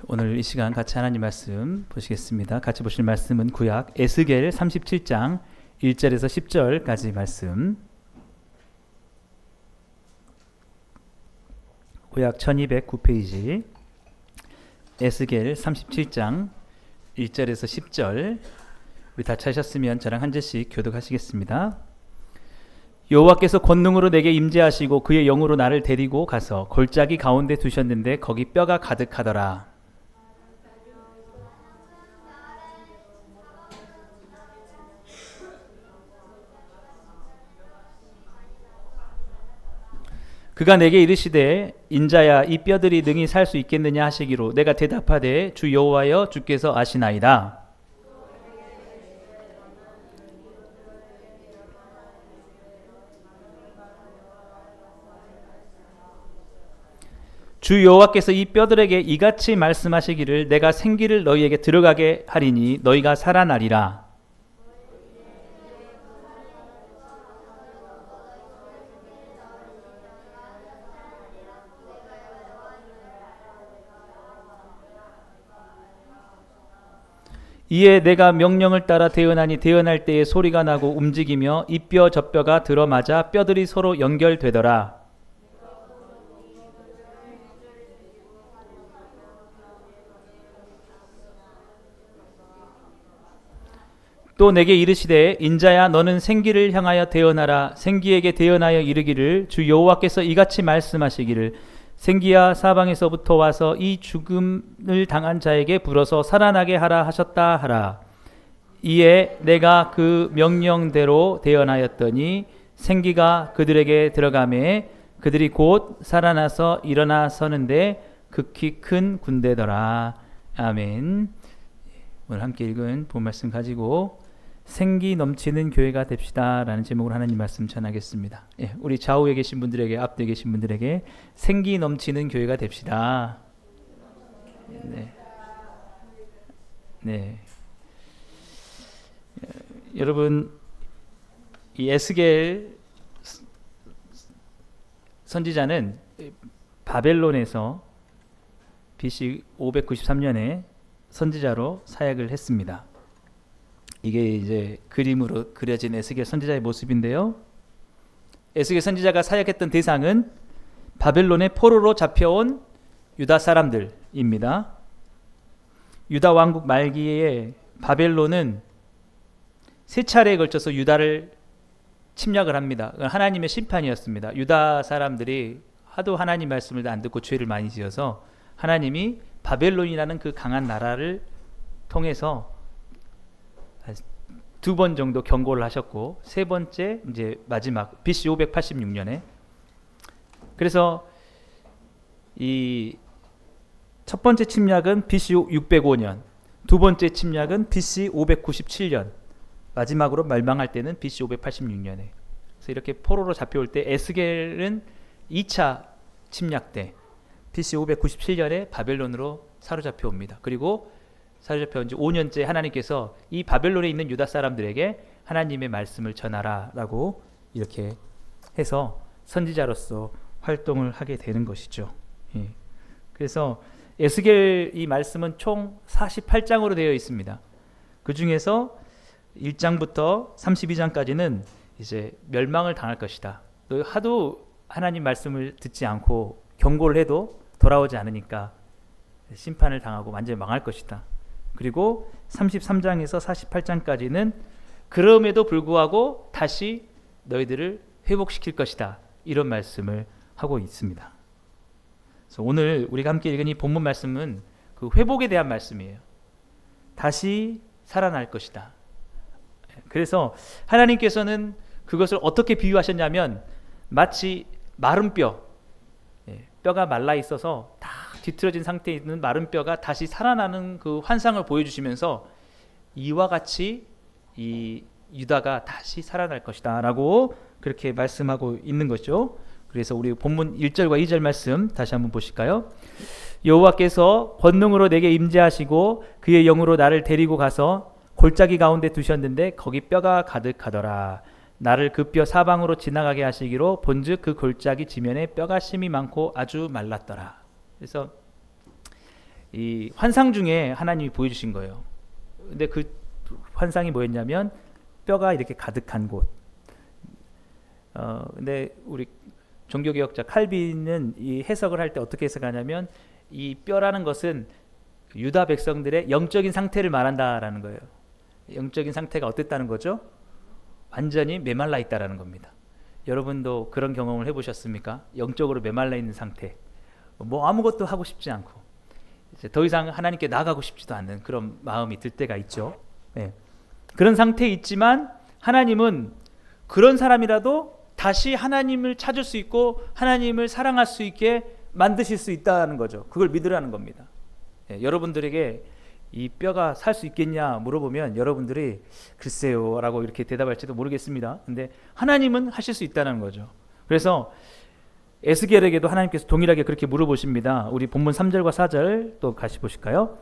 오늘 이 시간 같이 하나님 말씀 보시겠습니다. 같이 보실 말씀은 구약 에스겔 37장 1절에서 10절까지 말씀. 구약 1209페이지 에스겔 37장 1절에서 10절. 우리 다 찾으셨으면 저랑 한 절씩 교독하시겠습니다. 여호와께서 권능으로 내게 임재하시고 그의 영으로 나를 데리고 가서 골짜기 가운데 두셨는데 거기 뼈가 가득하더라. 그가 내게 이르시되 인자야 이 뼈들이 능히 살 수 있겠느냐 하시기로 내가 대답하되 주 여호와여 주께서 아시나이다. 주 여호와께서 이 뼈들에게 이같이 말씀하시기를 내가 생기를 너희에게 들어가게 하리니 너희가 살아나리라. 이에 내가 명령을 따라 대언하니 대언할 때에 소리가 나고 움직이며 이 뼈 저 뼈가 들어맞아 뼈들이 서로 연결되더라. 또 내게 이르시되 인자야 너는 생기를 향하여 대언하라. 생기에게 대언하여 이르기를 주 여호와께서 이같이 말씀하시기를 생기야 사방에서부터 와서 이 죽음을 당한 자에게 불어서 살아나게 하라 하셨다 하라. 이에 내가 그 명령대로 대언하였더니 생기가 그들에게 들어가매 그들이 곧 살아나서 일어나 서는데 극히 큰 군대더라. 아멘. 오늘 함께 읽은 본 말씀 가지고 생기 넘치는 교회가 됩시다 라는 제목으로 하나님 말씀 전하겠습니다. 우리 좌우에 계신 분들에게, 앞뒤에 계신 분들에게 생기 넘치는 교회가 됩시다. 네. 여러분, 이 에스겔 선지자는 바벨론에서 BC 593년에 선지자로 사역을 했습니다. 이게 이제 그림으로 그려진 에스겔 선지자의 모습인데요. 에스겔 선지자가 사역했던 대상은 바벨론의 포로로 잡혀온 유다 사람들입니다. 유다 왕국 말기에 바벨론은 세 차례에 걸쳐서 유다를 침략을 합니다. 하나님의 심판이었습니다. 유다 사람들이 하도 하나님 말씀을 안 듣고 죄를 많이 지어서 하나님이 바벨론이라는 그 강한 나라를 통해서 두 번 정도 경고를 하셨고 세 번째 이제 마지막 BC 586년에 그래서 이 첫 번째 침략은 BC 605년, 두 번째 침략은 BC 597년, 마지막으로 멸망할 때는 BC 586년에. 그래서 이렇게 포로로 잡혀올 때 에스겔은 2차 침략 때 BC 597년에 바벨론으로 사로잡혀 옵니다. 그리고 사로잡혀 온 지 5년째 하나님께서 이 바벨론에 있는 유다 사람들에게 하나님의 말씀을 전하라 라고 이렇게 해서 선지자로서 활동을 하게 되는 것이죠. 그래서 에스겔 이 말씀은 총 48장으로 되어 있습니다. 그 중에서 1장부터 32장까지는 이제 멸망을 당할 것이다. 너 하도 하나님 말씀을 듣지 않고 경고를 해도 돌아오지 않으니까 심판을 당하고 완전히 망할 것이다. 그리고 33장에서 48장까지는 그럼에도 불구하고 다시 너희들을 회복시킬 것이다. 이런 말씀을 하고 있습니다. 그래서 오늘 우리가 함께 읽은 이 본문 말씀은 그 회복에 대한 말씀이에요. 다시 살아날 것이다. 그래서 하나님께서는 그것을 어떻게 비유하셨냐면 마치 마른 뼈, 뼈가 말라 있어서 다 뒤틀어진 상태에 있는 마른 뼈가 다시 살아나는 그 환상을 보여주시면서 이와 같이 이 유다가 다시 살아날 것이다 라고 그렇게 말씀하고 있는 거죠. 그래서 우리 본문 1절과 2절 말씀 다시 한번 보실까요? 여호와께서 권능으로 내게 임재하시고 그의 영으로 나를 데리고 가서 골짜기 가운데 두셨는데 거기 뼈가 가득하더라. 나를 그 뼈 사방으로 지나가게 하시기로 본즉 그 골짜기 지면에 뼈가 심이 많고 아주 말랐더라. 그래서 이 환상 중에 하나님이 보여주신 거예요. 근데 그 환상이 뭐였냐면 뼈가 이렇게 가득한 곳. 근데 우리 종교개혁자 칼빈은 이 해석을 할 때 어떻게 해석하냐면 이 뼈라는 것은 유다 백성들의 영적인 상태를 말한다라는 거예요. 영적인 상태가 어땠다는 거죠? 완전히 메말라 있다라는 겁니다. 여러분도 그런 경험을 해보셨습니까? 영적으로 메말라 있는 상태. 뭐 아무것도 하고 싶지 않고 이제 더 이상 하나님께 나아가고 싶지도 않는 그런 마음이 들 때가 있죠. 네. 그런 상태에 있지만 하나님은 그런 사람이라도 다시 하나님을 찾을 수 있고 하나님을 사랑할 수 있게 만드실 수 있다는 거죠. 그걸 믿으라는 겁니다. 네. 여러분들에게 이 뼈가 살 수 있겠냐 물어보면 여러분들이 글쎄요 라고 이렇게 대답할지도 모르겠습니다. 근데 하나님은 하실 수 있다는 거죠. 그래서 에스겔에게도 하나님께서 동일하게 그렇게 물어보십니다. 우리 본문 3절과 4절 또 같이 보실까요?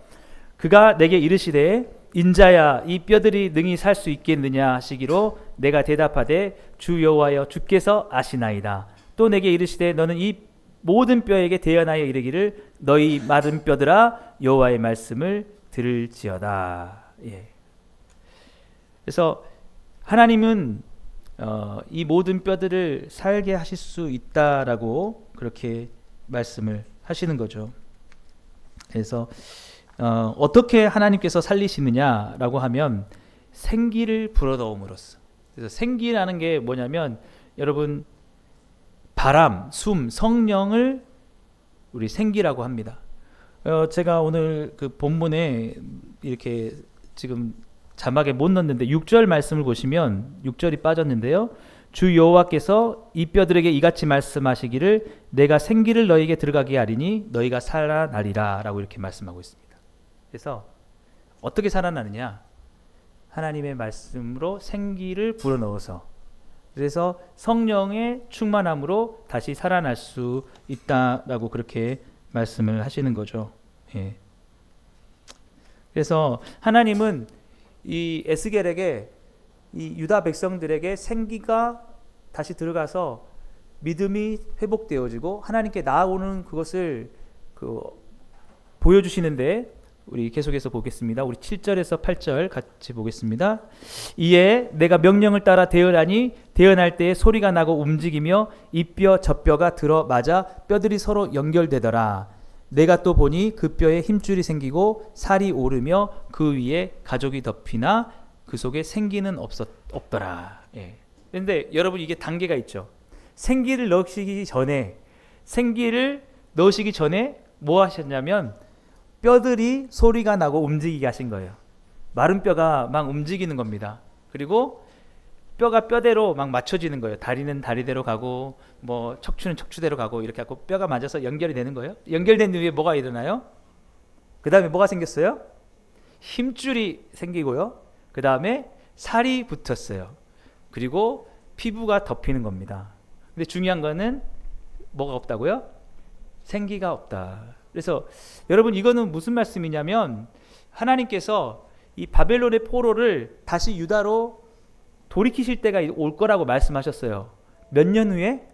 그가 내게 이르시되 인자야 이 뼈들이 능히 살 수 있겠느냐 하시기로 내가 대답하되 주 여호와여 주께서 아시나이다. 또 내게 이르시되 너는 이 모든 뼈에게 대언하여 이르기를 너희 마른 뼈들아 여호와의 말씀을 들을지어다. 예. 그래서 하나님은 이 모든 뼈들을 살게 하실 수 있다라고 그렇게 말씀을 하시는 거죠. 그래서 어떻게 하나님께서 살리시느냐라고 하면 생기를 불어넣음으로써. 그래서 생기라는 게 뭐냐면 여러분 바람, 숨, 성령을 우리 생기라고 합니다. 제가 오늘 그 본문에 이렇게 지금 자막에 못 넣었는데 6절 말씀을 보시면 6절이 빠졌는데요. 주 여호와께서 이 뼈들에게 이같이 말씀하시기를 내가 생기를 너희에게 들어가게 하리니 너희가 살아나리라 라고 이렇게 말씀하고 있습니다. 그래서 어떻게 살아나느냐? 하나님의 말씀으로 생기를 불어넣어서 그래서 성령의 충만함으로 다시 살아날 수 있다라고 그렇게 말씀을 하시는 거죠. 예. 그래서 하나님은 이 에스겔에게 이 유다 백성들에게 생기가 다시 들어가서 믿음이 회복되어지고 하나님께 나아오는 그것을 보여주시는데 우리 계속해서 보겠습니다. 우리 7절에서 8절 같이 보겠습니다. 이에 내가 명령을 따라 대언하니 대언할 때에 소리가 나고 움직이며 이 뼈 저 뼈가 들어맞아 뼈들이 서로 연결되더라. 내가 또 보니 그 뼈에 힘줄이 생기고 살이 오르며 그 위에 가죽이 덮이나 그 속에 생기는 없더라. 예. 그런데 여러분 이게 단계가 있죠. 생기를 넣으시기 전에 뭐 하셨냐면 뼈들이 소리가 나고 움직이게 하신 거예요. 마른 뼈가 막 움직이는 겁니다. 그리고 뼈가 뼈대로 막 맞춰지는 거예요. 다리는 다리대로 가고 뭐 척추는 척추대로 가고 이렇게 하고 뼈가 맞아서 연결이 되는 거예요. 연결된 뒤에 뭐가 일어나요? 그 다음에 뭐가 생겼어요? 힘줄이 생기고요. 그 다음에 살이 붙었어요. 그리고 피부가 덮이는 겁니다. 근데 중요한 거는 뭐가 없다고요? 생기가 없다. 그래서 여러분 이거는 무슨 말씀이냐면 하나님께서 이 바벨론의 포로를 다시 유다로 돌이키실 때가 올 거라고 말씀하셨어요. 몇 년 후에?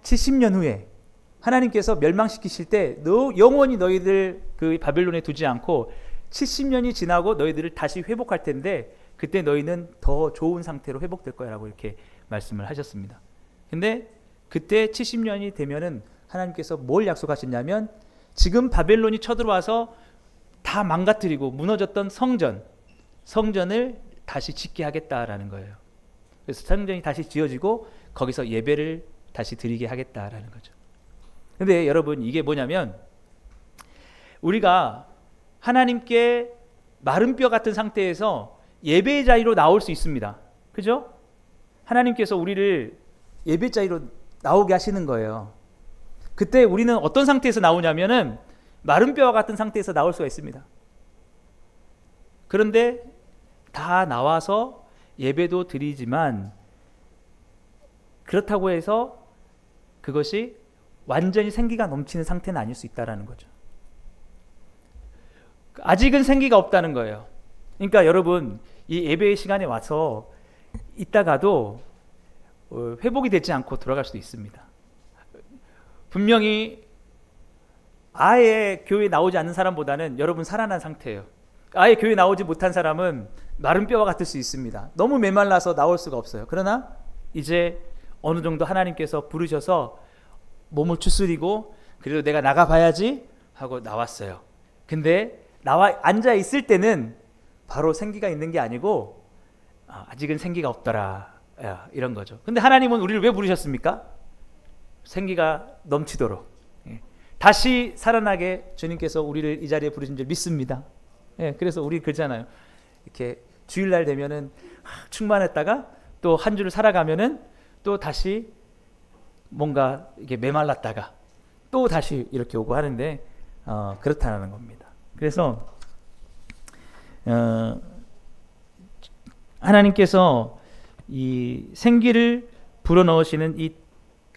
70년 후에 하나님께서 멸망시키실 때 영원히 너희들 그 바벨론에 두지 않고 70년이 지나고 너희들을 다시 회복할 텐데 그때 너희는 더 좋은 상태로 회복될 거야 라고 이렇게 말씀을 하셨습니다. 근데 그때 70년이 되면은 하나님께서 뭘 약속하셨냐면 지금 바벨론이 쳐들어와서 다 망가뜨리고 무너졌던 성전을 다시 짓게 하겠다라는 거예요. 그래서 성전이 다시 지어지고 거기서 예배를 다시 드리게 하겠다라는 거죠. 근데 여러분 이게 뭐냐면 우리가 하나님께 마른 뼈 같은 상태에서 예배의 자리로 나올 수 있습니다. 그죠? 하나님께서 우리를 예배 자리로 나오게 하시는 거예요. 그때 우리는 어떤 상태에서 나오냐면은 마른 뼈와 같은 상태에서 나올 수가 있습니다. 그런데 다 나와서 예배도 드리지만 그렇다고 해서 그것이 완전히 생기가 넘치는 상태는 아닐 수 있다는 거죠. 아직은 생기가 없다는 거예요. 그러니까 여러분 이 예배의 시간에 와서 있다가도 회복이 되지 않고 돌아갈 수도 있습니다. 분명히 아예 교회 나오지 않는 사람보다는 여러분 살아난 상태예요. 아예 교회 나오지 못한 사람은 마른 뼈와 같을 수 있습니다. 너무 메말라서 나올 수가 없어요. 그러나 이제 어느 정도 하나님께서 부르셔서 몸을 추스리고 그래도 내가 나가봐야지 하고 나왔어요. 근데 나와 앉아 있을 때는 바로 생기가 있는 게 아니고 아직은 생기가 없더라, 이런 거죠. 근데 하나님은 우리를 왜 부르셨습니까? 생기가 넘치도록, 다시 살아나게 주님께서 우리를 이 자리에 부르신 줄 믿습니다. 그래서 우리 그러잖아요. 이렇게 주일날 되면은 충만했다가 또 한 주를 살아가면은 또 다시 뭔가 이게 메말랐다가 또 다시 이렇게 오고 하는데 그렇다는 겁니다. 그래서 하나님께서 이 생기를 불어넣으시는 이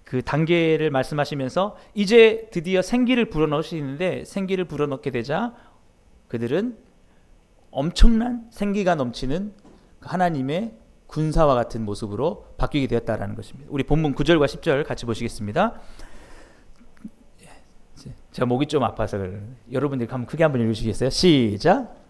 그 단계를 말씀하시면서 이제 드디어 생기를 불어넣으시는데, 생기를 불어넣게 되자 그들은 엄청난 생기가 넘치는 하나님의 군사와 같은 모습으로 바뀌게 되었다라는 것입니다. 우리 본문 9절과 10절 같이 보시겠습니다. 제가 목이 좀 아파서 여러분들이 한번 크게 한번 읽으시겠어요? 시작.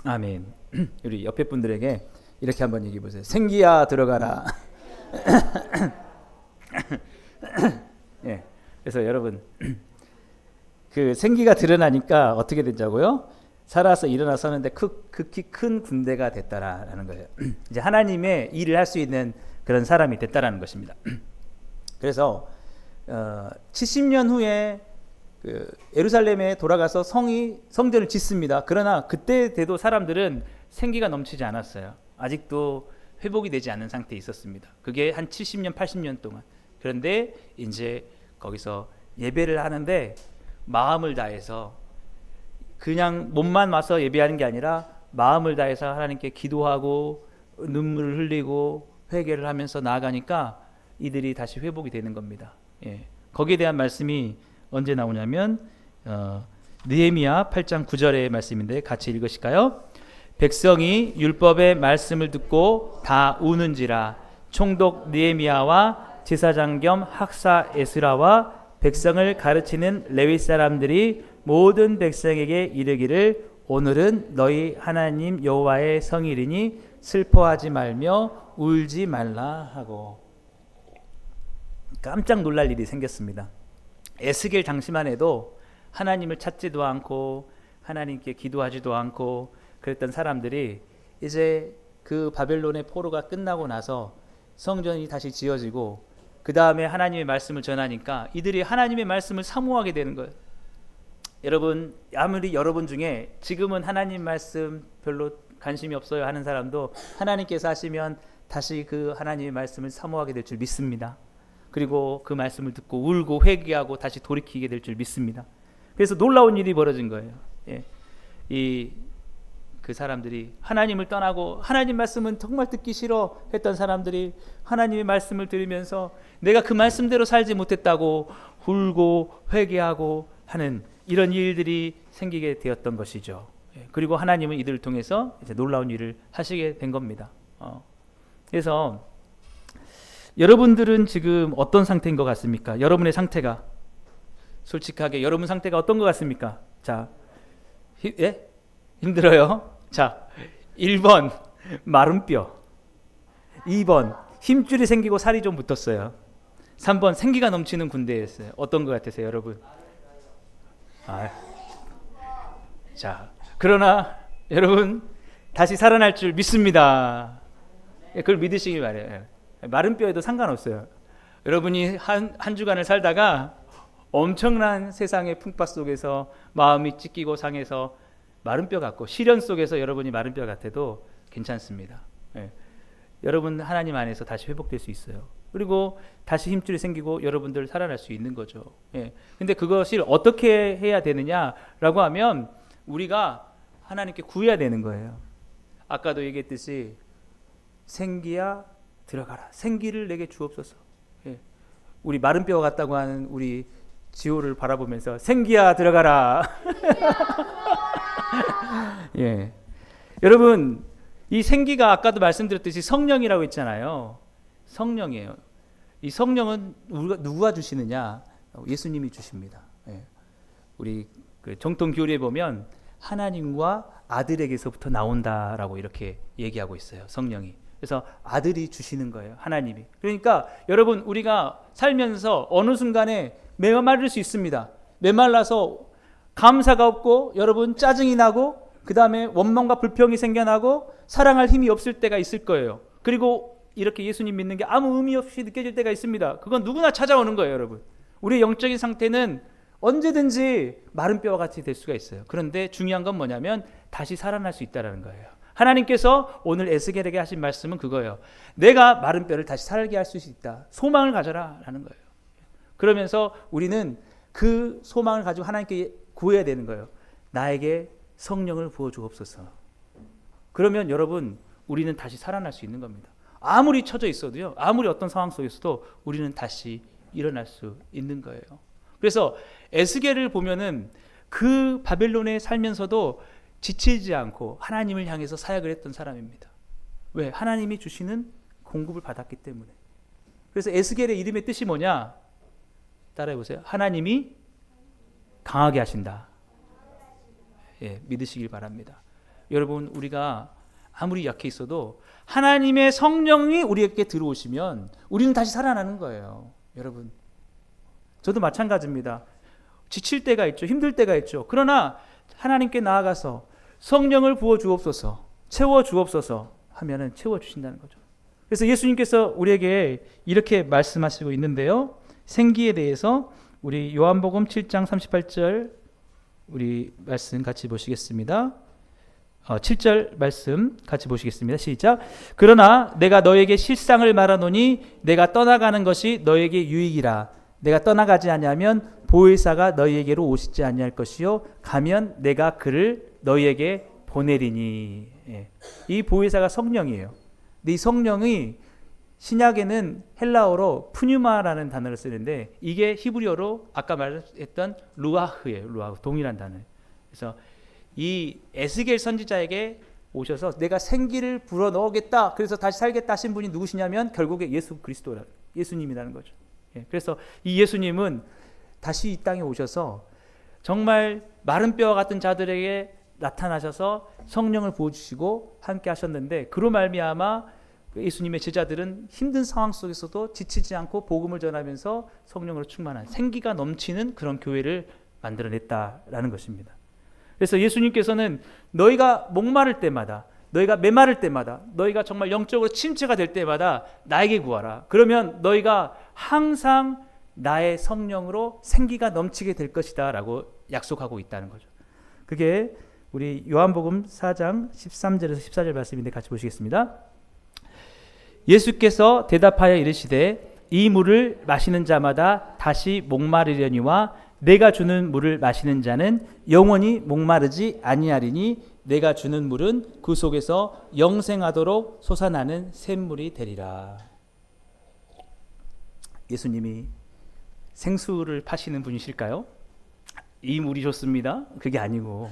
아멘. 우리 옆에 분들에게 이렇게 한번 얘기해 보세요. 생기야 들어가라. 예. 그래서 여러분 그 생기가 드러나니까 어떻게 된다고요? 살아서 일어나 서는데 극히 큰 군대가 됐다라는 거예요. 이제 하나님의 일을 할 수 있는 그런 사람이 됐다라는 것입니다. 그래서 70년 후에 그 예루살렘에 돌아가서 성전을 짓습니다. 그러나 그때 돼도 사람들은 생기가 넘치지 않았어요. 아직도 회복이 되지 않은 상태에 있었습니다. 그게 한 70년, 80년 동안. 그런데 이제 거기서 예배를 하는데 마음을 다해서, 그냥 몸만 와서 예배하는 게 아니라 마음을 다해서 하나님께 기도하고 눈물을 흘리고 회개를 하면서 나아가니까 이들이 다시 회복이 되는 겁니다. 거기에 대한 말씀이 언제 나오냐면 느헤미야 8장 9절의 말씀인데 같이 읽으실까요? 백성이 율법의 말씀을 듣고 다 우는지라. 총독 느헤미야와 제사장 겸 학사 에스라와 백성을 가르치는 레위 사람들이 모든 백성에게 이르기를 오늘은 너희 하나님 여호와의 성일이니 슬퍼하지 말며 울지 말라 하고. 깜짝 놀랄 일이 생겼습니다. 에스겔 당시만 해도 하나님을 찾지도 않고 하나님께 기도하지도 않고 그랬던 사람들이 이제 그 바벨론의 포로가 끝나고 나서 성전이 다시 지어지고 그 다음에 하나님의 말씀을 전하니까 이들이 하나님의 말씀을 사모하게 되는 거예요. 여러분, 아무리 여러분 중에 지금은 하나님 말씀 별로 관심이 없어요 하는 사람도 하나님께서 하시면 다시 그 하나님의 말씀을 사모하게 될 줄 믿습니다. 그리고 그 말씀을 듣고 울고 회개하고 다시 돌이키게 될 줄 믿습니다. 그래서 놀라운 일이 벌어진 거예요. 그 사람들이 하나님을 떠나고 하나님 말씀은 정말 듣기 싫어 했던 사람들이 하나님의 말씀을 들으면서 내가 그 말씀대로 살지 못했다고 울고 회개하고 하는 이런 일들이 생기게 되었던 것이죠. 그리고 하나님은 이들을 통해서 이제 놀라운 일을 하시게 된 겁니다. 그래서 여러분들은 지금 어떤 상태인 것 같습니까? 여러분의 상태가 솔직하게 여러분 상태가 어떤 것 같습니까? 자, 힘들어요. 자, 1번 마른 뼈, 2번 힘줄이 생기고 살이 좀 붙었어요. 3번 생기가 넘치는 군대였어요. 어떤 것 같으세요, 여러분? 자, 그러나 여러분 다시 살아날 줄 믿습니다. 그걸 믿으시기 바래요. 마른 뼈에도 상관없어요. 여러분이 한 주간을 살다가 엄청난 세상의 풍파 속에서 마음이 찢기고 상해서 마른 뼈 같고 시련 속에서 여러분이 마른 뼈 같아도 괜찮습니다. 여러분 하나님 안에서 다시 회복될 수 있어요. 그리고 다시 힘줄이 생기고 여러분들 살아날 수 있는 거죠. 예. 근데 그것을 어떻게 해야 되느냐라고 하면 우리가 하나님께 구해야 되는 거예요. 아까도 얘기했듯이 생기야 들어가라. 생기를 내게 주옵소서. 예. 우리 마른 뼈 같다고 하는 우리 지호를 바라보면서 생기야 들어가라. 예. 여러분, 이 생기가 아까도 말씀드렸듯이 성령이라고 했잖아요. 성령이에요. 이 성령은 누가 주시느냐? 예수님이 주십니다. 예. 우리 그 정통 교리에 보면 하나님과 아들에게서부터 나온다라고 이렇게 얘기하고 있어요. 성령이. 그래서 아들이 주시는 거예요. 하나님이. 그러니까 여러분, 우리가 살면서 어느 순간에 메마를 수 있습니다. 메말라서 감사가 없고 여러분 짜증이 나고 그 다음에 원망과 불평이 생겨나고 사랑할 힘이 없을 때가 있을 거예요. 그리고 이렇게 예수님 믿는 게 아무 의미 없이 느껴질 때가 있습니다. 그건 누구나 찾아오는 거예요, 여러분. 우리의 영적인 상태는 언제든지 마른 뼈와 같이 될 수가 있어요. 그런데 중요한 건 뭐냐면 다시 살아날 수 있다는 거예요. 하나님께서 오늘 에스겔에게 하신 말씀은 그거예요. 내가 마른 뼈를 다시 살게 할 수 있다. 소망을 가져라 라는 거예요. 그러면서 우리는 그 소망을 가지고 하나님께 구해야 되는 거예요. 나에게 성령을 부어주옵소서. 그러면 여러분, 우리는 다시 살아날 수 있는 겁니다. 아무리 처져 있어도요, 아무리 어떤 상황 속에서도 우리는 다시 일어날 수 있는 거예요. 그래서 에스겔을 보면은 그 바벨론에 살면서도 지치지 않고 하나님을 향해서 사역을 했던 사람입니다. 왜? 하나님이 주시는 공급을 받았기 때문에. 그래서 에스겔의 이름의 뜻이 뭐냐? 따라해 보세요. 하나님이 강하게 하신다. 예, 믿으시길 바랍니다. 여러분, 우리가 아무리 약해 있어도 하나님의 성령이 우리에게 들어오시면 우리는 다시 살아나는 거예요. 여러분, 저도 마찬가지입니다. 지칠 때가 있죠. 힘들 때가 있죠. 그러나 하나님께 나아가서 성령을 부어 주옵소서, 채워 주옵소서 하면은 채워 주신다는 거죠. 그래서 예수님께서 우리에게 이렇게 말씀하시고 있는데요. 생기에 대해서 우리 요한복음 7장 38절 우리 말씀 같이 보시겠습니다. 7절 말씀 같이 보시겠습니다. 시작. 그러나 내가 너에게 실상을 말하노니 내가 떠나가는 것이 너에게 유익이라. 내가 떠나가지 아니하면 보혜사가 너희에게로 오시지 아니할 것이요 가면 내가 그를 너희에게 보내리니. 예. 이 보혜사가 성령이에요. 근데 이 성령이 신약에는 헬라어로 푸뉴마라는 단어를 쓰는데 이게 히브리어로 아까 말했던 루아흐예요. 루아흐, 동일한 단어. 그래서 이 에스겔 선지자에게 오셔서 내가 생기를 불어 넣겠다, 그래서 다시 살겠다 하신 분이 누구시냐면 결국에 예수 그리스도라, 예수님이라는 거죠. 예, 그래서 이 예수님은 다시 이 땅에 오셔서 정말 마른 뼈와 같은 자들에게 나타나셔서 성령을 부어주시고 함께 하셨는데 그로 말미암아 예수님의 제자들은 힘든 상황 속에서도 지치지 않고 복음을 전하면서 성령으로 충만한 생기가 넘치는 그런 교회를 만들어냈다라는 것입니다. 그래서 예수님께서는 너희가 목마를 때마다, 너희가 메마를 때마다, 너희가 정말 영적으로 침체가 될 때마다 나에게 구하라. 그러면 너희가 항상 나의 성령으로 생기가 넘치게 될 것이다 라고 약속하고 있다는 거죠. 그게 우리 요한복음 4장 13절에서 14절 말씀인데 같이 보시겠습니다. 예수께서 대답하여 이르시되 이 물을 마시는 자마다 다시 목마르려니와 내가 주는 물을 마시는 자는 영원히 목마르지 아니하리니 내가 주는 물은 그 속에서 영생하도록 솟아나는 샘물이 되리라. 예수님이 생수를 파시는 분이실까요? 이 물이 좋습니다. 그게 아니고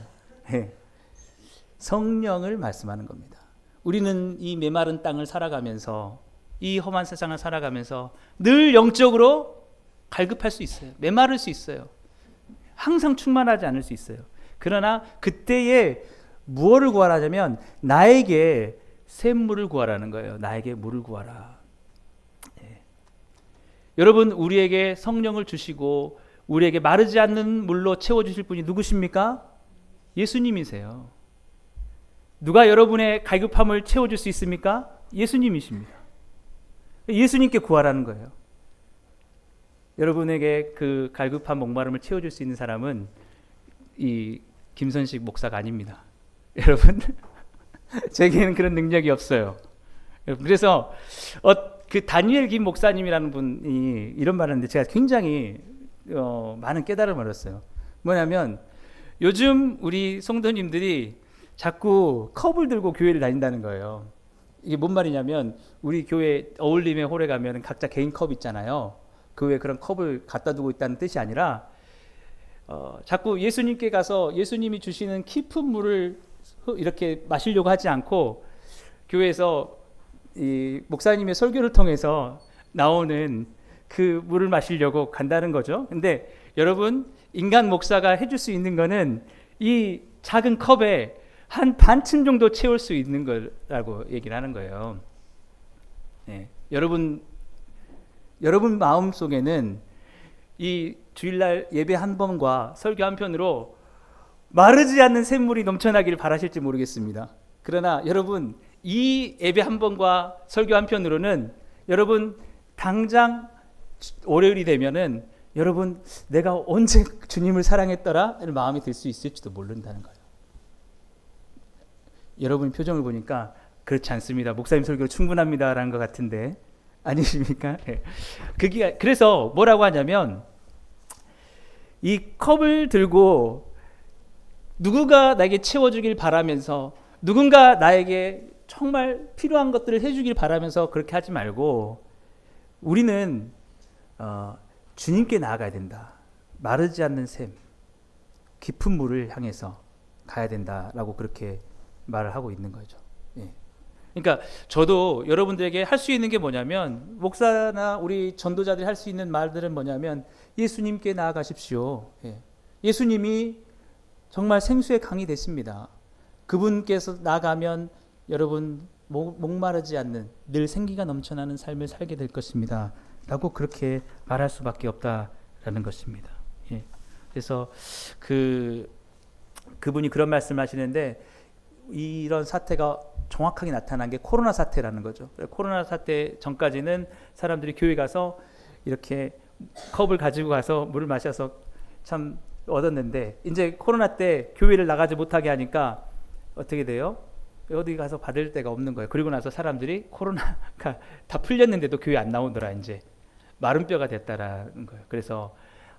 성령을 말씀하는 겁니다. 우리는 이 메마른 땅을 살아가면서 이 험한 세상을 살아가면서 늘 영적으로 갈급할 수 있어요. 메마를 수 있어요. 항상 충만하지 않을 수 있어요. 그러나 그때에 무엇을 구하라냐면 나에게 샘물을 구하라는 거예요. 나에게 물을 구하라. 예. 여러분, 우리에게 성령을 주시고 우리에게 마르지 않는 물로 채워주실 분이 누구십니까? 예수님이세요. 누가 여러분의 갈급함을 채워줄 수 있습니까? 예수님이십니다. 예수님께 구하라는 거예요. 여러분에게 그 갈급한 목마름을 채워줄 수 있는 사람은 이 김선식 목사가 아닙니다. 여러분, 제게는 그런 능력이 없어요. 그래서 그 다니엘 김 목사님이라는 분이 이런 말을 하는데 제가 굉장히 많은 깨달음을 얻었어요. 뭐냐면 요즘 우리 성도님들이 자꾸 컵을 들고 교회를 다닌다는 거예요. 이게 뭔 말이냐면 우리 교회 어울림의 홀에 가면 각자 개인 컵 있잖아요. 그 외에 그런 컵을 갖다 두고 있다는 뜻이 아니라 자꾸 예수님께 가서 예수님이 주시는 깊은 물을 이렇게 마시려고 하지 않고 교회에서 이 목사님의 설교를 통해서 나오는 그 물을 마시려고 간다는 거죠. 근데 여러분, 인간 목사가 해줄 수 있는 거는 이 작은 컵에 한 반쯤 정도 채울 수 있는 거라고 얘기를 하는 거예요. 네. 여러분 마음 속에는 이 주일날 예배 한 번과 설교 한 편으로 마르지 않는 샘물이 넘쳐나기를 바라실지 모르겠습니다. 그러나 여러분, 이 예배 한 번과 설교 한 편으로는 여러분 당장 월요일이 되면은 여러분 내가 언제 주님을 사랑했더라 이런 마음이 들 수 있을지도 모른다는 거예요. 여러분 표정을 보니까 그렇지 않습니다. 목사님 설교 충분합니다라는 것 같은데 아니십니까? 네. 그래서 뭐라고 하냐면 이 컵을 들고 누군가 나에게 채워주길 바라면서 누군가 나에게 정말 필요한 것들을 해주길 바라면서 그렇게 하지 말고 우리는 주님께 나아가야 된다. 마르지 않는 샘, 깊은 물을 향해서 가야 된다라고 그렇게 말을 하고 있는 거죠. 예. 그러니까 저도 여러분들에게 할 수 있는 게 뭐냐면 목사나 우리 전도자들이 할 수 있는 말들은 뭐냐면 예수님께 나아가십시오. 예. 예수님이 정말 생수의 강이 됐습니다. 그분께서 나가면 여러분 목마르지 않는 늘 생기가 넘쳐나는 삶을 살게 될 것입니다. 라고 그렇게 말할 수밖에 없다라는 것입니다. 예. 그래서 그분이 그런 말씀을 하시는데 이런 사태가 정확하게 나타난 게 코로나 사태라는 거죠. 코로나 사태 전까지는 사람들이 교회 가서 이렇게 컵을 가지고 가서 물을 마셔서 참 얻었는데 이제 코로나 때 교회를 나가지 못하게 하니까 어떻게 돼요? 어디 가서 받을 데가 없는 거예요. 그리고 나서 사람들이 코로나가 다 풀렸는데도 교회 안 나오더라. 이제 마른 뼈가 됐다라는 거예요. 그래서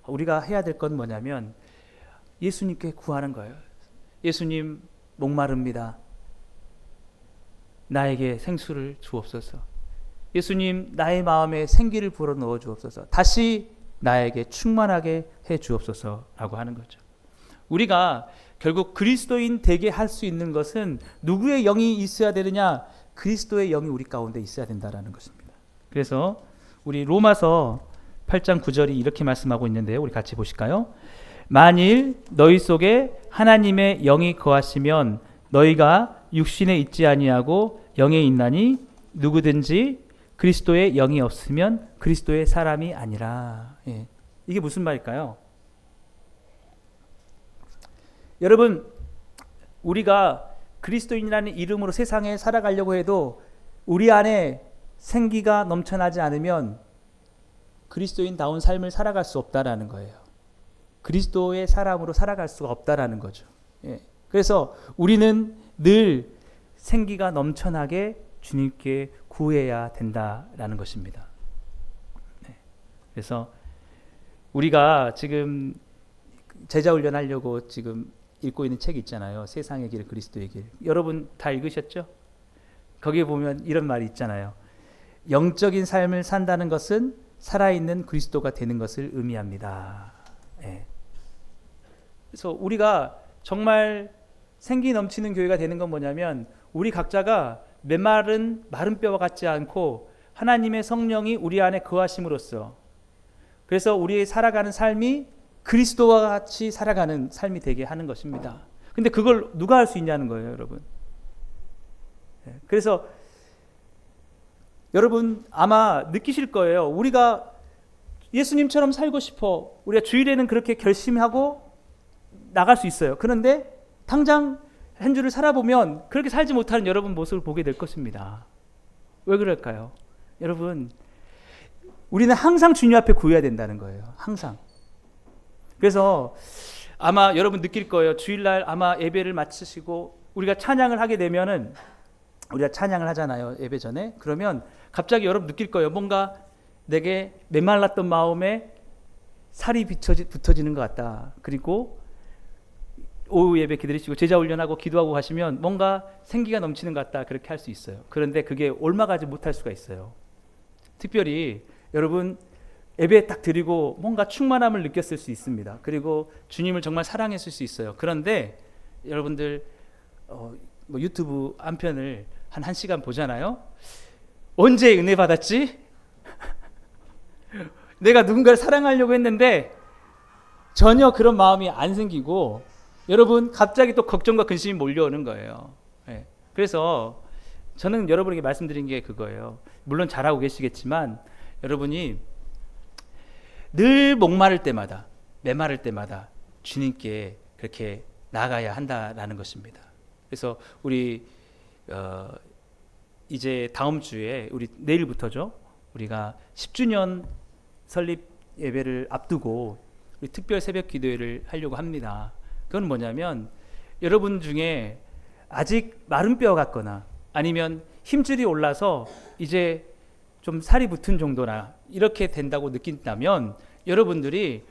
우리가 해야 될 건 뭐냐면 예수님께 구하는 거예요. 예수님 목마릅니다. 나에게 생수를 주옵소서. 예수님 나의 마음에 생기를 불어넣어 주옵소서. 다시 나에게 충만하게 해 주옵소서라고 하는 거죠. 우리가 결국 그리스도인 되게 할 수 있는 것은 누구의 영이 있어야 되느냐? 그리스도의 영이 우리 가운데 있어야 된다라는 것입니다. 그래서 우리 로마서 8장 9절이 이렇게 말씀하고 있는데요. 우리 같이 보실까요? 만일 너희 속에 하나님의 영이 거하시면 너희가 육신에 있지 아니하고 영에 있나니 누구든지 그리스도의 영이 없으면 그리스도의 사람이 아니라. 예. 이게 무슨 말일까요? 여러분, 우리가 그리스도인이라는 이름으로 세상에 살아가려고 해도 우리 안에 생기가 넘쳐나지 않으면 그리스도인다운 삶을 살아갈 수 없다라는 거예요. 그리스도의 사람으로 살아갈 수가 없다라는 거죠. 예. 그래서 우리는 늘 생기가 넘쳐나게 주님께 구해야 된다라는 것입니다. 네. 그래서 우리가 지금 제자 훈련하려고 지금 읽고 있는 책이 있잖아요. 세상의 길, 그리스도의 길. 여러분 다 읽으셨죠? 거기에 보면 이런 말이 있잖아요. 영적인 삶을 산다는 것은 살아있는 그리스도가 되는 것을 의미합니다. 네. 그래서 우리가 정말 생기 넘치는 교회가 되는 건 뭐냐면 우리 각자가 메마른 마른 뼈와 같지 않고 하나님의 성령이 우리 안에 거하심으로써 그래서 우리의 살아가는 삶이 그리스도와 같이 살아가는 삶이 되게 하는 것입니다. 근데 그걸 누가 할 수 있냐는 거예요, 여러분. 그래서 여러분 아마 느끼실 거예요. 우리가 예수님처럼 살고 싶어. 우리가 주일에는 그렇게 결심하고 나갈 수 있어요. 그런데 당장 한 주를 살아보면 그렇게 살지 못하는 여러분 모습을 보게 될 것입니다. 왜 그럴까요? 여러분, 우리는 항상 주님 앞에 구해야 된다는 거예요. 항상. 그래서 아마 여러분 느낄 거예요. 주일날 아마 예배를 마치시고 우리가 찬양을 하게 되면은 우리가 찬양을 하잖아요, 예배 전에. 그러면 갑자기 여러분 느낄 거예요. 뭔가 내게 메말랐던 마음에 살이 붙어지는 것 같다. 그리고 오후 예배 기다리시고 제자 훈련하고 기도하고 가시면 뭔가 생기가 넘치는 것 같다. 그렇게 할 수 있어요. 그런데 그게 옮아가지 못할 수가 있어요. 특별히 여러분 예배 딱 드리고 뭔가 충만함을 느꼈을 수 있습니다. 그리고 주님을 정말 사랑했을 수 있어요. 그런데 여러분들 뭐 유튜브 한 편을 한 1시간 보잖아요. 언제 은혜 받았지? 내가 누군가를 사랑하려고 했는데 전혀 그런 마음이 안 생기고 여러분 갑자기 또 걱정과 근심이 몰려오는 거예요. 네. 그래서 저는 여러분에게 말씀드린 게 그거예요. 물론 잘하고 계시겠지만 여러분이 늘 목마를 때마다 메마를 때마다 주님께 그렇게 나아가야 한다라는 것입니다. 그래서 우리 이제 다음 주에 우리 내일부터죠. 우리가 10주년 설립 예배를 앞두고 우리 특별 새벽 기도회를 하려고 합니다. 그건 뭐냐면 여러분 중에 아직 마른 뼈 같거나 아니면 힘줄이 올라서 이제 좀 살이 붙은 정도나 이렇게 된다고 느낀다면 여러분들이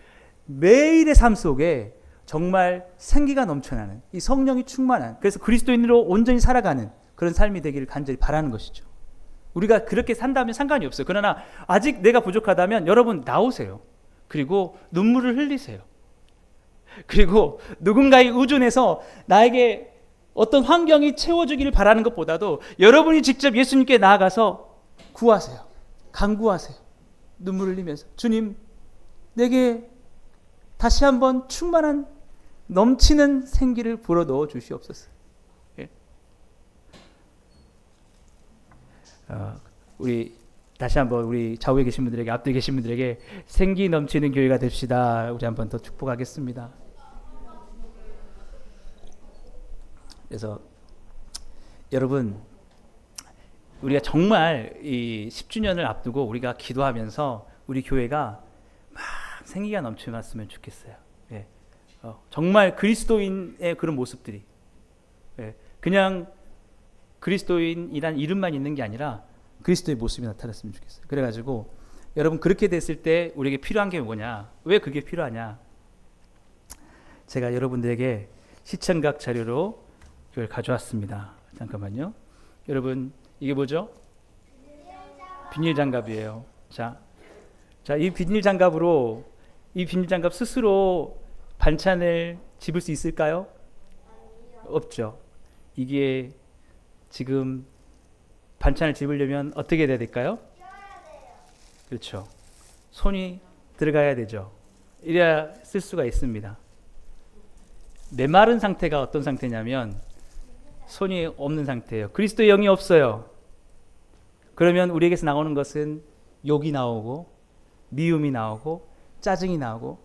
매일의 삶 속에 정말 생기가 넘쳐나는 이 성령이 충만한, 그래서 그리스도인으로 온전히 살아가는 그런 삶이 되기를 간절히 바라는 것이죠. 우리가 그렇게 산다면 상관이 없어요. 그러나 아직 내가 부족하다면 여러분 나오세요. 그리고 눈물을 흘리세요. 그리고 누군가에 의존해서 나에게 어떤 환경이 채워주기를 바라는 것보다도 여러분이 직접 예수님께 나아가서 구하세요. 간구하세요. 눈물을 흘리면서 주님, 내게 다시 한번 충만한 넘치는 생기를 불어넣어 주시옵소서. 예? 우리 다시 한번 우리 좌우에 계신 분들에게, 앞뒤에 계신 분들에게 생기 넘치는 교회가 됩시다. 우리 한번 더 축복하겠습니다. 그래서 여러분, 우리가 정말 이 10주년을 앞두고 우리가 기도하면서 우리 교회가 막 생기가 넘쳐났으면 좋겠어요. 예. 정말 그리스도인의 그런 모습들이, 예. 그냥 그리스도인이란 이름만 있는 게 아니라 그리스도의 모습이 나타났으면 좋겠어요. 그래가지고 여러분 그렇게 됐을 때 우리에게 필요한 게 뭐냐? 왜 그게 필요하냐? 제가 여러분들에게 시청각 자료로 이걸 가져왔습니다. 잠깐만요. 여러분 이게 뭐죠? 비닐 장갑이에요. 자, 이 비닐 장갑으로, 이 비닐 장갑 스스로 반찬을 집을 수 있을까요? 없죠. 이게 지금 반찬을 집으려면 어떻게 해야 될까요? 그렇죠. 손이 들어가야 되죠. 이래야 쓸 수가 있습니다. 메마른 상태가 어떤 상태냐면 손이 없는 상태예요. 그리스도의 영이 없어요. 그러면 우리에게서 나오는 것은 욕이 나오고 미움이 나오고 짜증이 나오고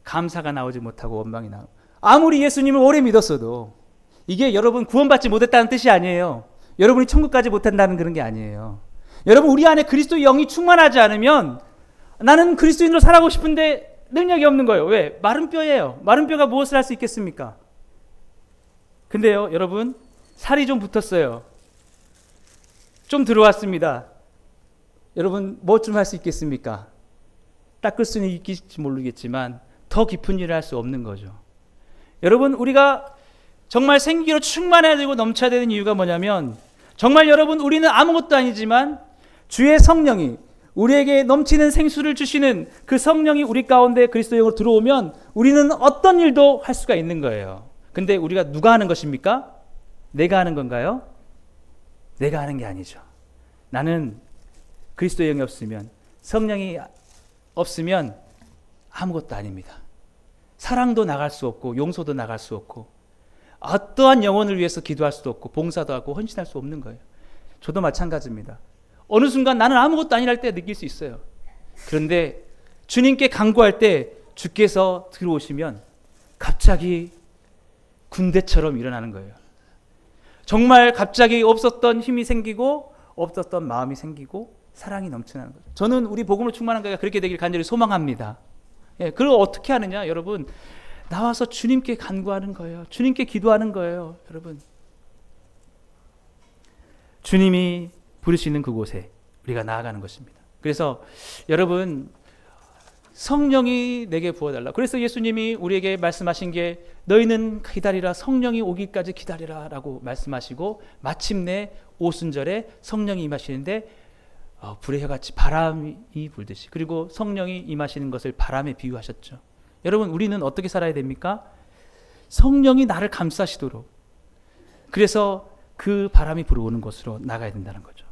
감사가 나오지 못하고 원망이 나오고, 아무리 예수님을 오래 믿었어도 이게 여러분 구원받지 못했다는 뜻이 아니에요. 여러분이 천국까지 못한다는 그런 게 아니에요. 여러분 우리 안에 그리스도의 영이 충만하지 않으면 나는 그리스도인으로 살아가고 싶은데 능력이 없는 거예요. 왜? 마른 뼈예요. 마른 뼈가 무엇을 할 수 있겠습니까? 근데요 여러분, 살이 좀 붙었어요. 좀 들어왔습니다. 여러분 뭐 좀 할 수 있겠습니까? 닦을 수는 있을지 모르겠지만 더 깊은 일을 할 수 없는 거죠. 여러분 우리가 정말 생기로 충만해야 되고 넘쳐야 되는 이유가 뭐냐면, 정말 여러분 우리는 아무것도 아니지만 주의 성령이, 우리에게 넘치는 생수를 주시는 그 성령이 우리 가운데 그리스도의 영으로 들어오면 우리는 어떤 일도 할 수가 있는 거예요. 근데 우리가 누가 하는 것입니까? 내가 하는 건가요? 내가 하는 게 아니죠. 나는 그리스도의 영이 없으면, 성령이 없으면 아무것도 아닙니다. 사랑도 나갈 수 없고 용서도 나갈 수 없고 어떠한 영혼을 위해서 기도할 수도 없고 봉사도 하고 헌신할 수 없는 거예요. 저도 마찬가지입니다. 어느 순간 나는 아무것도 아니랄 때 느낄 수 있어요. 그런데 주님께 간구할 때 주께서 들어오시면 갑자기 군대처럼 일어나는 거예요. 정말 갑자기 없었던 힘이 생기고 없었던 마음이 생기고 사랑이 넘쳐나는 거죠. 저는 우리 복음으로 충만한 교회가 그렇게 되길 간절히 소망합니다. 예, 그걸 어떻게 하느냐? 여러분, 나와서 주님께 간구하는 거예요. 주님께 기도하는 거예요. 여러분, 주님이 부르시는 그곳에 우리가 나아가는 것입니다. 그래서 여러분, 성령이 내게 부어달라. 그래서 예수님이 우리에게 말씀하신 게 너희는 기다리라, 성령이 오기까지 기다리라 라고 말씀하시고, 마침내 오순절에 성령이 임하시는데 불의 혀같이 바람이 불듯이, 그리고 성령이 임하시는 것을 바람에 비유하셨죠. 여러분, 우리는 어떻게 살아야 됩니까? 성령이 나를 감싸시도록, 그래서 그 바람이 불어오는 곳으로 나가야 된다는 거죠.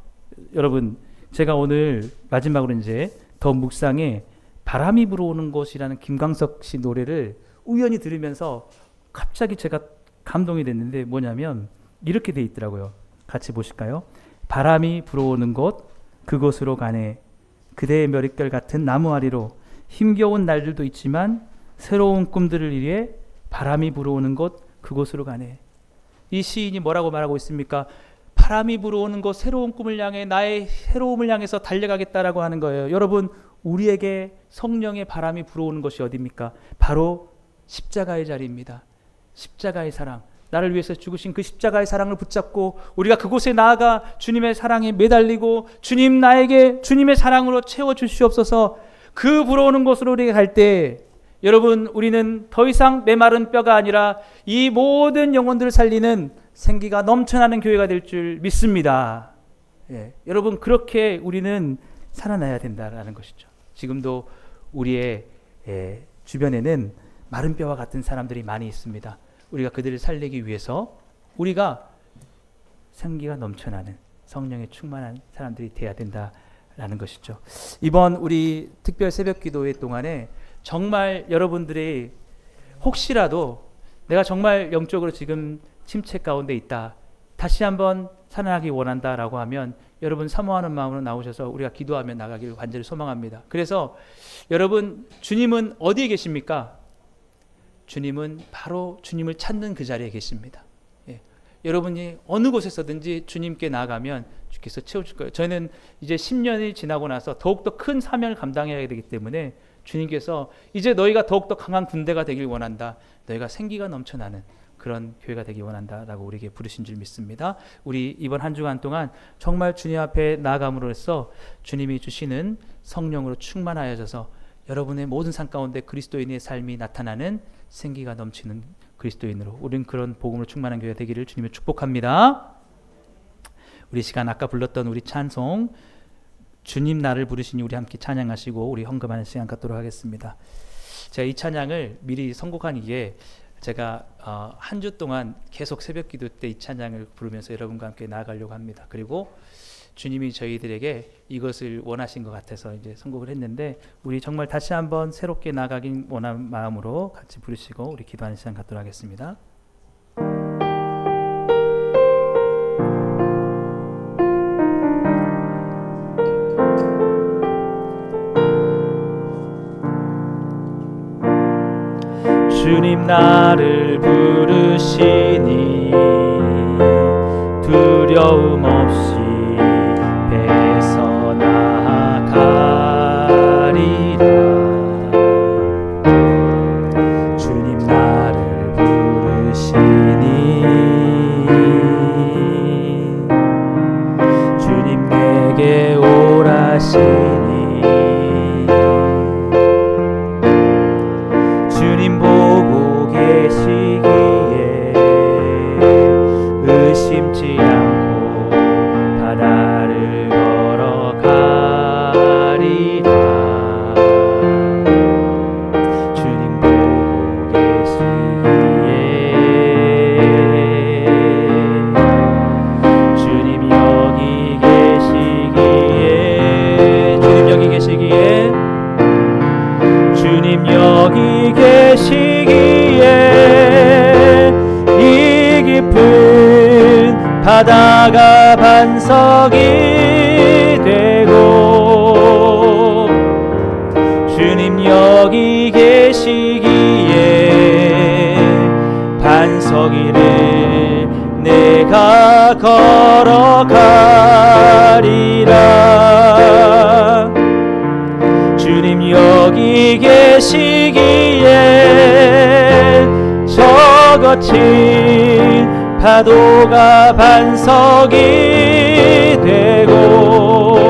여러분, 제가 오늘 마지막으로 이제 더 묵상에 바람이 불어오는 곳이라는 김광석 씨 노래를 우연히 들으면서 갑자기 제가 감동이 됐는데, 뭐냐면 이렇게 돼 있더라고요. 같이 보실까요? 바람이 불어오는 곳 그곳으로 가네. 그대의 머릿결 같은 나무 아리로 힘겨운 날들도 있지만 새로운 꿈들을 위해 바람이 불어오는 곳 그곳으로 가네. 이 시인이 뭐라고 말하고 있습니까? 바람이 불어오는 곳, 새로운 꿈을 향해, 나의 새로움을 향해서 달려가겠다라고 하는 거예요. 여러분, 우리에게 성령의 바람이 불어오는 것이 어디입니까? 바로 십자가의 자리입니다. 십자가의 사랑, 나를 위해서 죽으신 그 십자가의 사랑을 붙잡고 우리가 그곳에 나아가 주님의 사랑에 매달리고, 주님 나에게 주님의 사랑으로 채워주시옵소서. 그 불어오는 곳으로 우리가 갈 때, 여러분, 우리는 더 이상 메마른 뼈가 아니라 이 모든 영혼들을 살리는 생기가 넘쳐나는 교회가 될 줄 믿습니다. 여러분, 그렇게 우리는 살아나야 된다는 것이죠. 지금도 우리의 주변에는 마른 뼈와 같은 사람들이 많이 있습니다. 우리가 그들을 살리기 위해서 우리가 생기가 넘쳐나는 성령에 충만한 사람들이 되어야 된다라는 것이죠. 이번 우리 특별 새벽 기도회 동안에 정말 여러분들이 혹시라도 내가 정말 영적으로 지금 침체 가운데 있다, 다시 한번 살아나기 원한다라고 하면 여러분 사모하는 마음으로 나오셔서 우리가 기도하며 나가기를 간절히 소망합니다. 그래서 여러분, 주님은 어디에 계십니까? 주님은 바로 주님을 찾는 그 자리에 계십니다. 여러분이 어느 곳에서든지 주님께 나아가면 주께서 채워줄 거예요. 저는 이제 10년이 지나고 나서 더욱더 큰 사명을 감당해야 되기 때문에 주님께서 이제 너희가 더욱더 강한 군대가 되길 원한다, 너희가 생기가 넘쳐나는 그런 교회가 되기 원한다라고 우리에게 부르신 줄 믿습니다. 우리 이번 한 주간 동안 정말 주님 앞에 나아감으로써 주님이 주시는 성령으로 충만하여져서 여러분의 모든 삶 가운데 그리스도인의 삶이 나타나는 생기가 넘치는 그리스도인으로, 우리는 그런 복음으로 충만한 교회가 되기를 주님을 축복합니다. 우리 시간 아까 불렀던 우리 찬송, 주님 나를 부르시니, 우리 함께 찬양하시고 우리 헌금하는 시간 갖도록 하겠습니다. 제가 이 찬양을 미리 선곡한 이게, 제가 한 주 동안 계속 새벽 기도 때 이 찬양을 부르면서 여러분과 함께 나아가려고 합니다. 그리고 주님이 저희들에게 이것을 원하신 것 같아서 이제 선곡을 했는데, 우리 정말 다시 한번 새롭게 나아가긴 원하는 마음으로 같이 부르시고 우리 기도하는 시간 갖도록 하겠습니다. 주님 나를 부르시니 두려움 없이 배서 나아가리라. 주님 나를 부르시니 주님 내게 오라시니 주님 보고 계시기에 의심치 않고 바다를 걸어가리라. 주님 보고 계시기에 주님 여기 계시기에 주님 여기 계시기에 주님 여기 계시기에 이 깊은 바다가 반석이 되고 주님 여기 계시기에 반석이를 내가 걸어가리라. 주님 여기 계시기에 저 거친 파도가 반석이 되고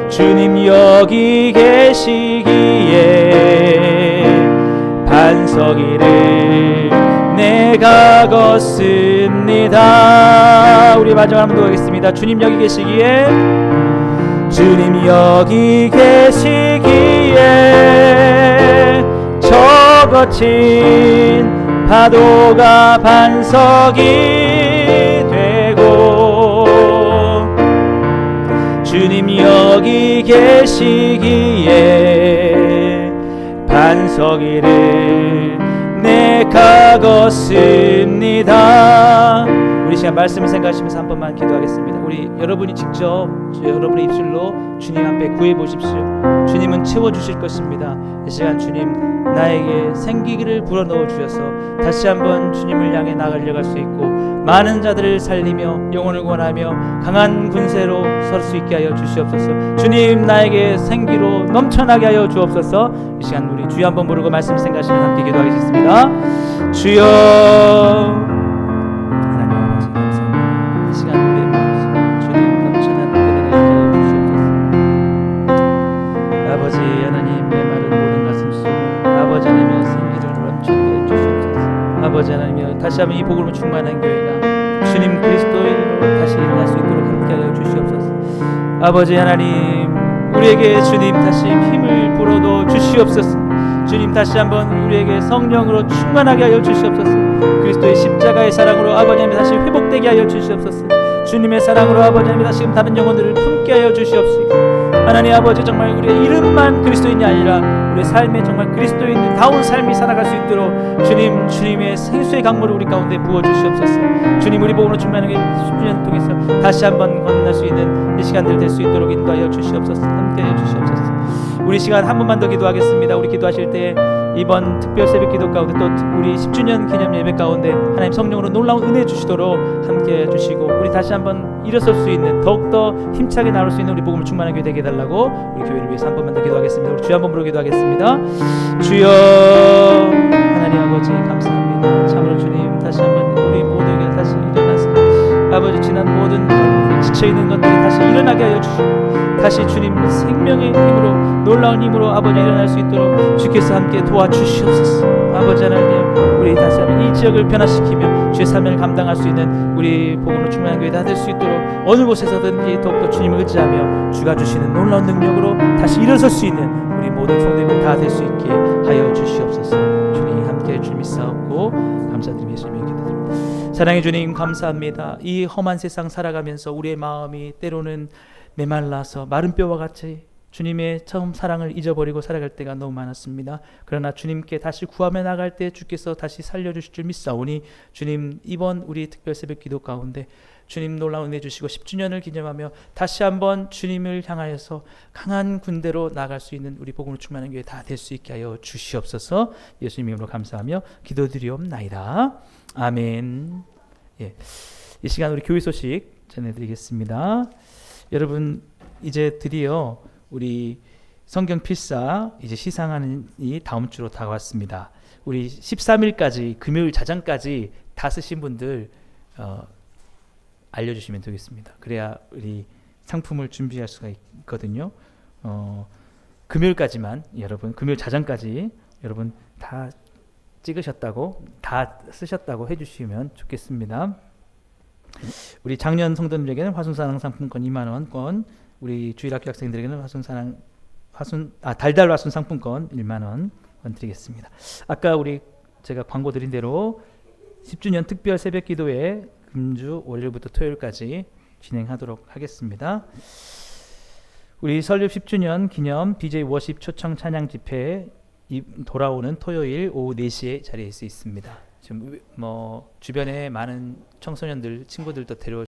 주님 여기 계시기에 반석이를 내가 걷습니다. 우리 마지막 한번 더 하겠습니다. 주님 여기 계시기에, 주님 여기 계시기에 저 거친 파도가 반석이 되고 주님 여기 계시기에 반석이를 내가 걷습니다. 우리 시간 말씀을 생각하시면서 한 번만 기도하겠습니다. 우리 여러분이 직접 여러분의 입술로 주님 앞에 구해 보십시오. 주님은 채워주실 것입니다. 이 시간 주님 나에게 생기를 불어넣어 주셔서 다시 한번 주님을 향해 나아가려갈 수 있고 많은 자들을 살리며 영혼을 구원하며 강한 군세로 설 수 있게 하여 주시옵소서. 주님 나에게 생기로 넘쳐나게 하여 주옵소서. 이 시간 우리 주여 한번 부르고 말씀 생각하시면 함께 기도하겠습니다. 주여, 하나님 아버지 감사합니다. 이 시간 우리의 마음속 주님 넘쳐난 은혜가 있게 하여 주시옵소서. 아버지 하나님 내 마른 모든 가슴 속 아버지 하나님의 생기를 넘치게 해주시옵소서. 아버지 하나님이여 다시 한번 이 복음으로 충만한 교회가 주님 그리스도인으로 다시 일어날 수 있도록 함께하여 주시옵소서. 아버지 하나님 우리에게 주님 다시 힘을 불어넣어 주시옵소서. 주님 다시 한번 우리에게 성령으로 충만하게 하여 주시옵소서. 그리스도의 십자가의 사랑으로 아버지 하나님 다시 회복되게 하여 주시옵소서. 주님의 사랑으로 아버지 하나님 다시금 다른 영혼들을 품게 하여 주시옵소서. 하나님 아버지 정말 우리의 이름만 그리스도인이 아니라 우리의 삶에 정말 그리스도인다운 삶이 살아갈 수 있도록 주님 주님의 생수의 강물을 우리 가운데 부어주시옵소서. 주님 우리 복음으로 충만하게 10주년 통해서 다시 한번 건너갈 수 있는 이 시간들 될 수 있도록 인도하여 주시옵소서. 함께하여 주시옵소서. 우리 시간 한 번만 더 기도하겠습니다. 우리 기도하실 때 이번 특별 새벽 기도 가운데 또 우리 10주년 기념 예배 가운데 하나님 성령으로 놀라운 은혜 주시도록 함께해 주시고 우리 다시 한번 일어설 수 있는 더욱더 힘차게 나올 수 있는 우리 복음을 충만하게 되게 해달라고 우리 교회를 위해서 한 번만 더 기도하겠습니다. 우리 주여 한 번 부르고 기도하겠습니다. 주여 하나님 아버지 감사합니다. 참으로 주님 다시 한번 우리 모두에게 다시 일어나서 아버지 지난 모든 지쳐있는 것들이 다시 일어나게 하여 주시고 다시 주님 생명의 힘으로 놀라운 힘으로 아버지 일어날 수 있도록 주께서 함께 도와주시옵소서. 아버지 하나님 우리 다시 한번 이 지역을 변화시키며 주의 사명을 감당할 수 있는 우리 복음으로 충만한 교회 다 될 수 있도록 어느 곳에서든지 더욱더 주님을 의지하며 주가 주시는 놀라운 능력으로 다시 일어설 수 있는 우리 모든 성도들 다 될 수 있게 하여 주시옵소서. 주님 함께 주님 있사옵고 감사드리며 예수님의 기도드립니다. 사랑의 주님 감사합니다. 이 험한 세상 살아가면서 우리의 마음이 때로는 메말라서 마른 뼈와 같이 주님의 처음 사랑을 잊어버리고 살아갈 때가 너무 많았습니다. 그러나 주님께 다시 구하며 나갈 때 주께서 다시 살려주실 줄 믿사오니 주님 이번 우리 특별 새벽 기도 가운데 주님 놀라운 은혜 주시고 10주년을 기념하며 다시 한번 주님을 향하여서 강한 군대로 나갈 수 있는 우리 복음으로 충만한 교회 다 될 수 있게 하여 주시옵소서. 예수님 이름으로 감사하며 기도드리옵나이다. 아멘. 예, 이 시간 우리 교회 소식 전해드리겠습니다. 여러분 이제 드디어 우리 성경 필사 이제 시상하는이 다음 주로 다가왔습니다. 우리 13일까지 금요일 자정까지 다 쓰신 분들 알려주시면 되겠습니다. 그래야 우리 상품을 준비할 수가 있거든요. 금요일까지만 여러분 금요일 자정까지 여러분 다 찍으셨다고 다 쓰셨다고 해주시면 좋겠습니다. 우리 작년 성도님에게는 화순사랑 상품권 2만 원권, 우리 주일학교 학생들에게는 달달 화순 상품권 1만 원 드리겠습니다. 아까 제가 광고 드린 대로 10주년 특별 새벽 기도회 금주 월요일부터 토요일까지 진행하도록 하겠습니다. 우리 설립 10주년 기념 BJ 워십 초청 찬양 집회 돌아오는 토요일 오후 4시에 자리할 수 있습니다. 지금 주변에 많은 청소년들 친구들도 데려